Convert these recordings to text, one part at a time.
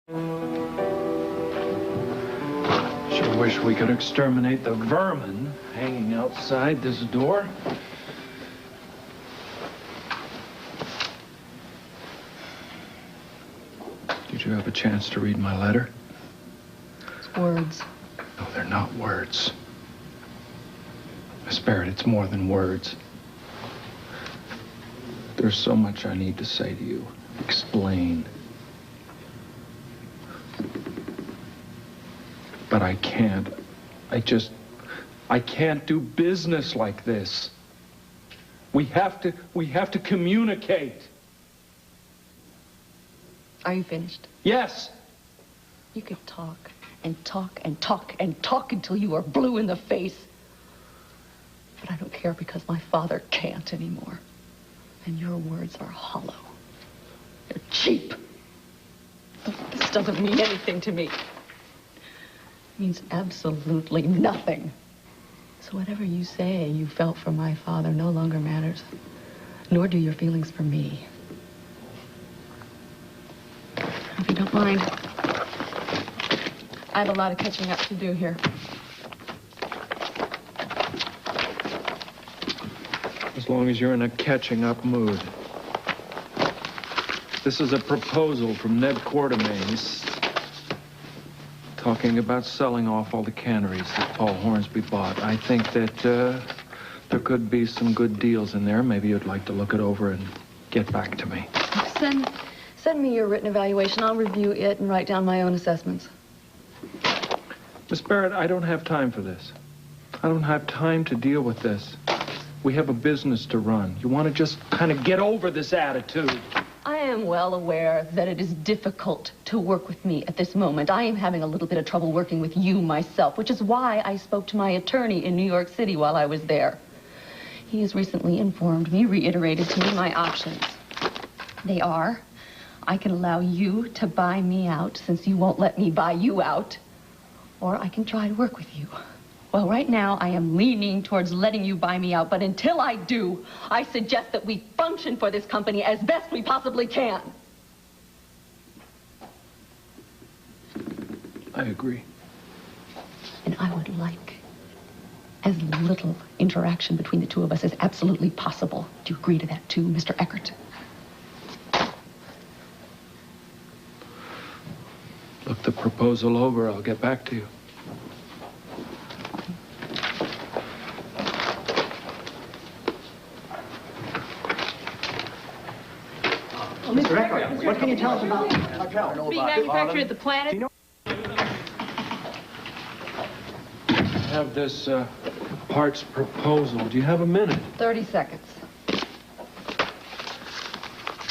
Sure wish we could exterminate the vermin hanging outside this door. Did you have a chance to read my letter? It's words. No, they're not words. Miss Barrett, it's more than words. There's so much I need to say to you. Explain. But I can't. I can't do business like this. We have to communicate. Are you finished? Yes. You could talk and talk and talk and talk until you are blue in the face. But I don't care because my father can't anymore. And your words are hollow. They're cheap. This doesn't mean anything to me. It means absolutely nothing. So whatever you say you felt for my father no longer matters. Nor do your feelings for me. If you don't mind, I have a lot of catching up to do here. As long as you're in a catching up mood. This is a proposal from Ned Quartermain. He's talking about selling off all the canneries that Paul Hornsby bought. I think that there could be some good deals in there. Maybe you'd like to look it over and get back to me. Send me your written evaluation. I'll review it and write down my own assessments. Miss Barrett, I don't have time for this. I don't have time to deal with this. We have a business to run. You want to just kind of get over this attitude. I am well aware that it is difficult to work with me at this moment. I am having a little bit of trouble working with you myself, which is why I spoke to my attorney in New York City while I was there. He has recently informed me, reiterated to me my options. They are, I can allow you to buy me out since you won't let me buy you out, or I can try to work with you. Well, right now, I am leaning towards letting you buy me out, but until I do, I suggest that we function for this company as best we possibly can. I agree. And I would like as little interaction between the two of us as absolutely possible. Do you agree to that too, Mr. Eckert? Look the proposal over. I'll get back to you. Mr. Eckert, what can you tell us about the being manufactured at the Planet? Have this parts proposal. Do you have a minute? 30 seconds.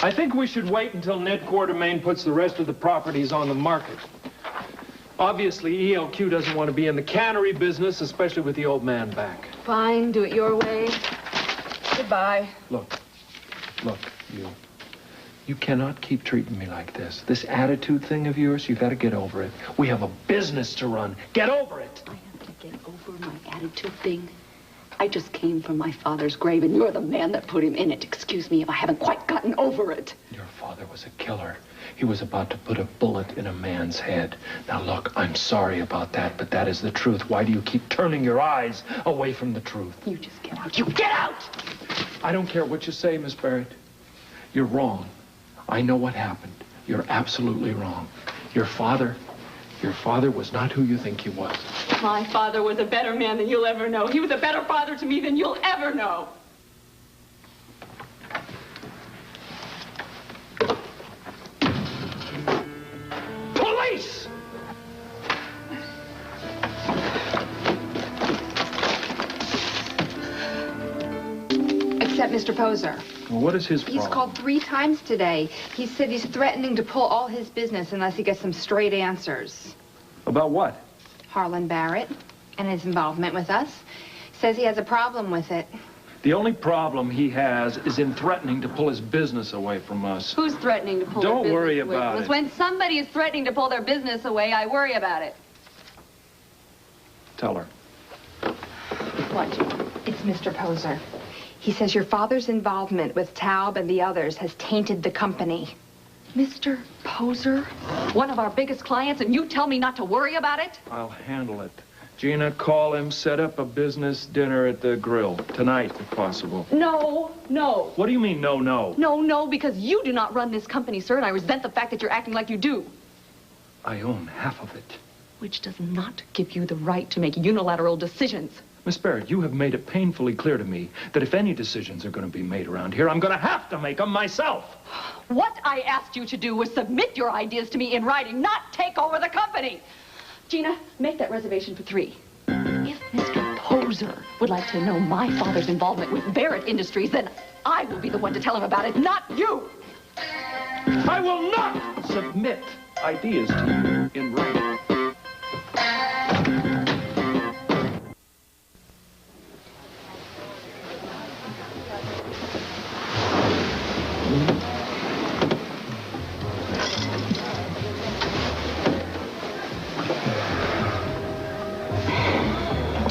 I think we should wait until Ned Quartermain puts the rest of the properties on the market. Obviously, ELQ doesn't want to be in the cannery business, especially with the old man back. Fine, do it your way. Goodbye. Look, you cannot keep treating me like this. This attitude thing of yours, you got to get over it. We have a business to run. Get over it. I have to get over my attitude thing. I just came from my father's grave, and you're the man that put him in it. Excuse me if I haven't quite gotten over it. Your father was a killer. He was about to put a bullet in a man's head. Now, look, I'm sorry about that, but that is the truth. Why do you keep turning your eyes away from the truth? You just get out. You get out! I don't care what you say, Miss Barrett. You're wrong. I know what happened. You're absolutely wrong. Your father was not who you think he was. My father was a better man than you'll ever know. He was a better father to me than you'll ever know. Police! Except Mr. Poser. Well, what is his problem? He's called 3 times today. He said he's threatening to pull all his business unless he gets some straight answers. About what? Harlan Barrett and his involvement with us. Says he has a problem with it. The only problem he has is in threatening to pull his business away from us. Who's threatening to pull their Don't business worry away? about it. When somebody is threatening to pull their business away, I worry about it. Tell her. What? It's Mr. Poser. He says your father's involvement with Taub and the others has tainted the company. Mr. Poser, one of our biggest clients, and you tell me not to worry about it? I'll handle it. Gina, call him, set up a business dinner at the grill. Tonight, if possible. No, no. What do you mean, no, no? No, no, because you do not run this company, sir, and I resent the fact that you're acting like you do. I own half of it. Which does not give you the right to make unilateral decisions. Miss Barrett, you have made it painfully clear to me that if any decisions are going to be made around here, I'm going to have to make them myself. What I asked you to do was submit your ideas to me in writing, not take over the company. Gina, make that reservation for 3. If Mr. Poser would like to know my father's involvement with Barrett Industries, then I will be the one to tell him about it, not you. I will not submit ideas to you in writing.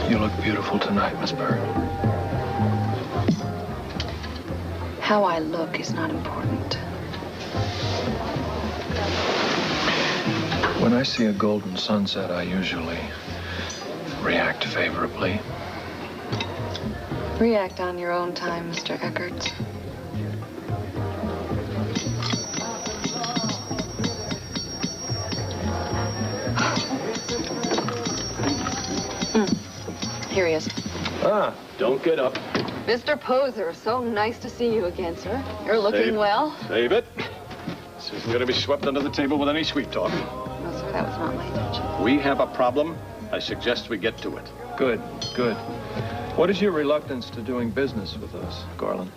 You look beautiful tonight, Miss Barrett. How I look is not important. When I see a golden sunset, I usually react favorably. React on your own time, Mr. Eckert. Here he is. Ah, don't get up. Mr. Poser, so nice to see you again, sir. You're looking well. Save it. This isn't going to be swept under the table with any sweet talk. No, sir, that was not my intention. We have a problem. I suggest we get to it. Good, good. What is your reluctance to doing business with us, Garland?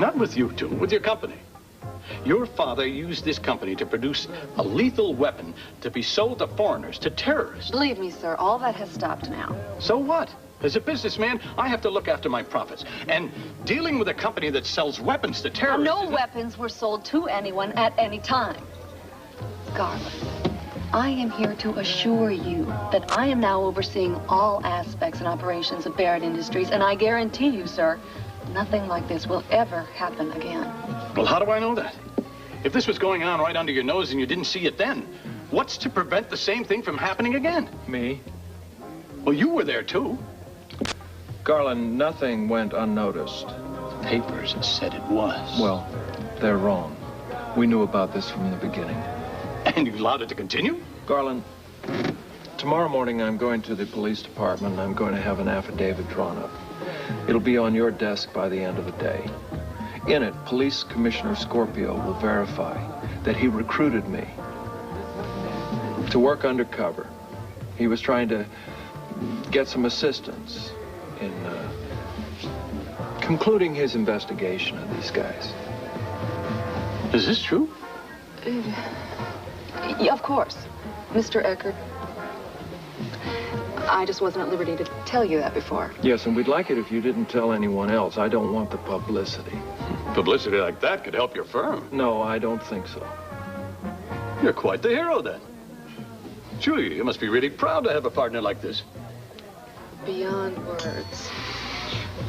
Not with you two, with your company. Your father used this company to produce a lethal weapon to be sold to foreigners, to terrorists. Believe me, sir, all that has stopped now. So what? As a businessman, I have to look after my profits. And dealing with a company that sells weapons to terrorists... No weapons were sold to anyone at any time. Garland, I am here to assure you that I am now overseeing all aspects and operations of Barrett Industries, and I guarantee you, sir, nothing like this will ever happen again. Well, how do I know that? If this was going on right under your nose and you didn't see it then, what's to prevent the same thing from happening again? Me? Well, you were there, too. Garland, nothing went unnoticed. Papers said it was. Well, they're wrong. We knew about this from the beginning. And you allowed it to continue? Garland, tomorrow morning I'm going to the police department and I'm going to have an affidavit drawn up. It'll be on your desk by the end of the day. In it, Police Commissioner Scorpio will verify that he recruited me to work undercover. He was trying to get some assistance in concluding his investigation of these guys. Is this true? Yeah, of course. Mr. Eckert, I just wasn't at liberty to tell you that before. Yes, and we'd like it if you didn't tell anyone else. I don't want the publicity. Publicity like that could help your firm. No, I don't think so. You're quite the hero, then. Julia, you must be really proud to have a partner like this. Beyond words.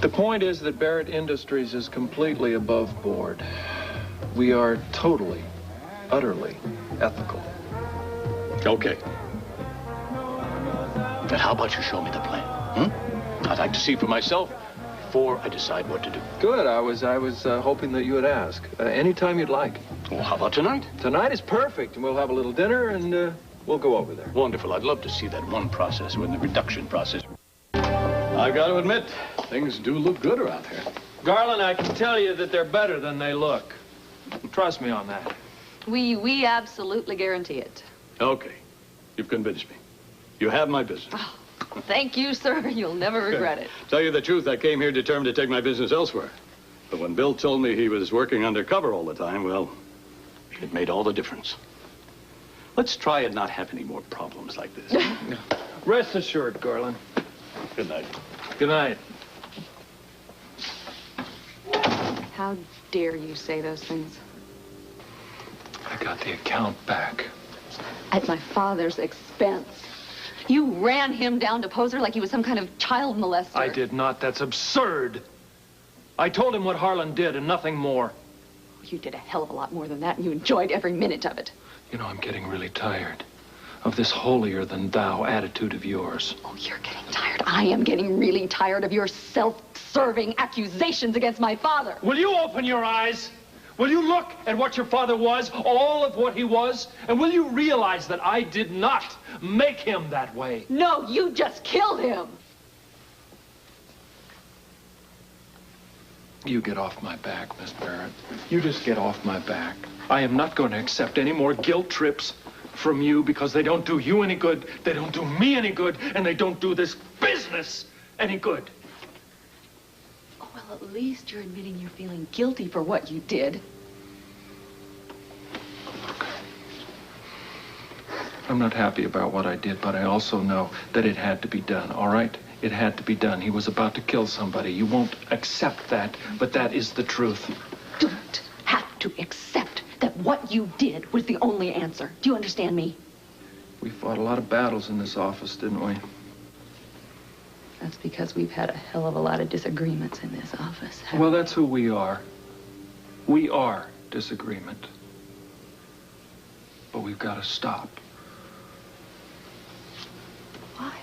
The point is that Barrett Industries is completely above board. We are totally, utterly ethical. Okay. Then how about you show me the plan? I'd like to see for myself before I decide what to do. Good. I was hoping that you would ask. Anytime you'd like. Well, how about tonight? Tonight is perfect, and we'll have a little dinner, and we'll go over there. Wonderful. I'd love to see that one process, when the reduction process. I got to admit, things do look good around here. Garland, I can tell you that they're better than they look. Trust me on that. We absolutely guarantee it. Okay. You've convinced me. You have my business. Oh, thank you, sir. You'll never regret it. Tell you the truth, I came here determined to take my business elsewhere. But when Bill told me he was working undercover all the time, well, it made all the difference. Let's try and not have any more problems like this. Rest assured, Garland. Good night. Good night. How dare you say those things? I got the account back. At my father's expense. You ran him down to Poser like he was some kind of child molester. I did not. That's absurd. I told him what Harlan did and nothing more. You did a hell of a lot more than that, and you enjoyed every minute of it. You know, I'm getting really tired of this holier-than-thou attitude of yours. Oh, you're getting tired. I am getting really tired of your self-serving accusations against my father. Will you open your eyes? Will you look at what your father was, all of what he was? And will you realize that I did not make him that way? No, you just killed him. You get off my back, Miss Barrett. You just get off my back. I am not going to accept any more guilt trips from you because they don't do you any good, they don't do me any good, and they don't do this business any good. Oh, well, at least you're admitting you're feeling guilty for what you did. Look, I'm not happy about what I did, but I also know that it had to be done, all right? It had to be done. He was about to kill somebody. You won't accept that, but that is the truth. Don't have to accept that what you did was the only answer. Do you understand me? We fought a lot of battles in this office, didn't we? That's because we've had a hell of a lot of disagreements in this office. Well, that's who we are. We are disagreement. But we've got to stop. Why?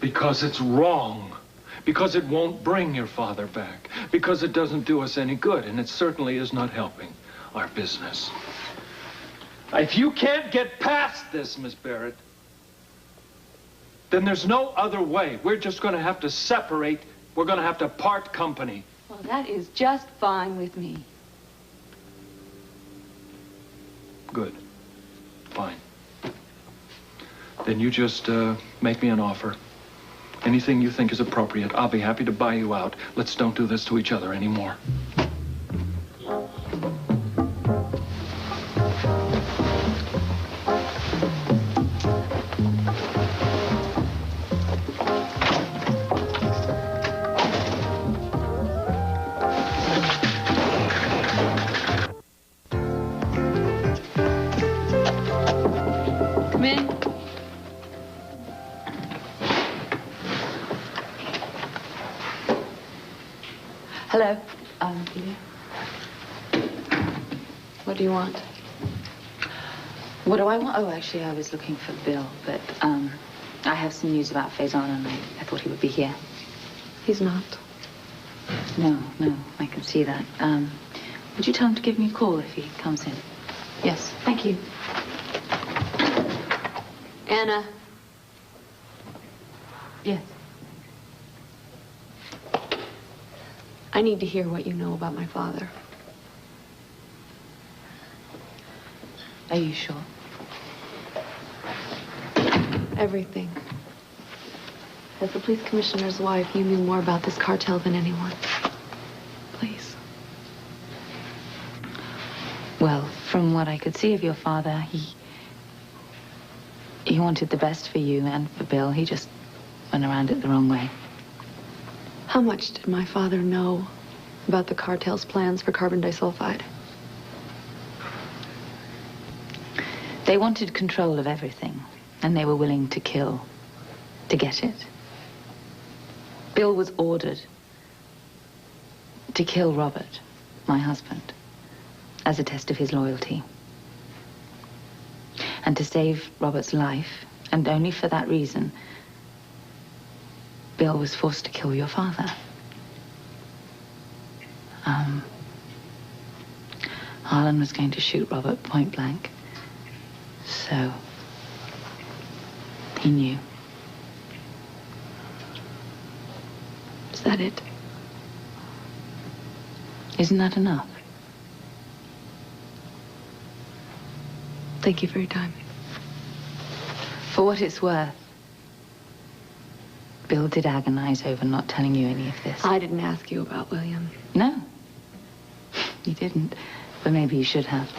Because it's wrong. Because it won't bring your father back. Because it doesn't do us any good, and it certainly is not helping our business. If you can't get past this, Miss Barrett, then there's no other way. We're just going to have to separate. We're going to have to part company. Well, that is just fine with me. Good. Fine. Then you just make me an offer. Anything you think is appropriate, I'll be happy to buy you out. Let's don't do this to each other anymore. Come in. Hello. Peter. What do you want? What do I want? Oh, actually, I was looking for Bill, but I have some news about Faison, and I thought he would be here. He's not. No, I can see that. Would you tell him to give me a call if he comes in? Yes. Thank you. Anna. Yes. I need to hear what you know about my father. Are you sure? Everything. As the police commissioner's wife, you knew more about this cartel than anyone. Please. Well, from what I could see of your father, he wanted the best for you and for Bill. He just went around it the wrong way. How much did my father know about the cartel's plans for carbon disulfide? They wanted control of everything, and they were willing to kill to get it. Bill was ordered to kill Robert, my husband, as a test of his loyalty. And to save Robert's life, and only for that reason, Bill was forced to kill your father. Harlan was going to shoot Robert point blank. So, he knew. Is that it? Isn't that enough? Thank you for your time. For what it's worth, Bill did agonize over not telling you any of this. I didn't ask you about William. No, you didn't. But maybe you should have.